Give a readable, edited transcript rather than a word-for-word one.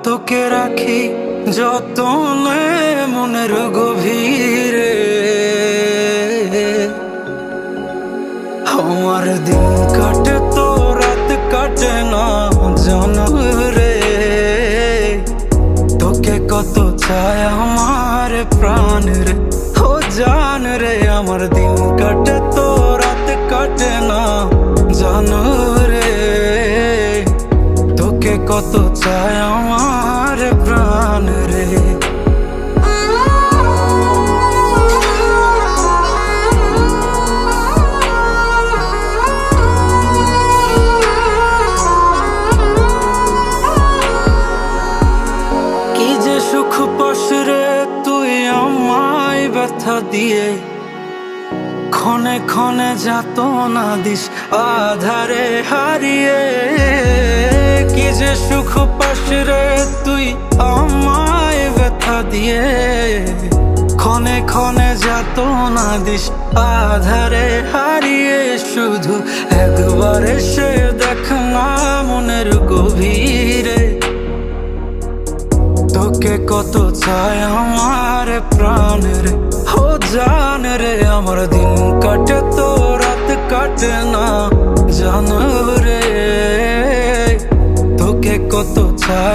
তোকে রাখি যতনে মনের গভীরে। আমার দিন কাটে তো রাত কাটে না জানো রে, তোকে কত চায় আমার প্রাণ রে। ও জান রে, আমার দিন কাটে তো রাত কাটে না জানো রে, তোকে কত চায় আমার প্রাণ রে। কি যে সুখ পাস রে তুই আমায় ব্যথা দিয়ে, ক্ষণে ক্ষণে যাতনা দিস আধারে হারিয়ে। কি যে সুখ পাস রে তুই আমায় ব্যথা দিয়ে, ক্ষণে ক্ষণে যাতনা দিস আধারে হারিয়ে। শুধু একবার এসে দেখ না মনের গভীরে, তোকে কত চায় আমার প্রাণ রে। ও জান রে, আমার দিন কাটে তো রাত কাটে না জানো রে, তোকে কত চায়।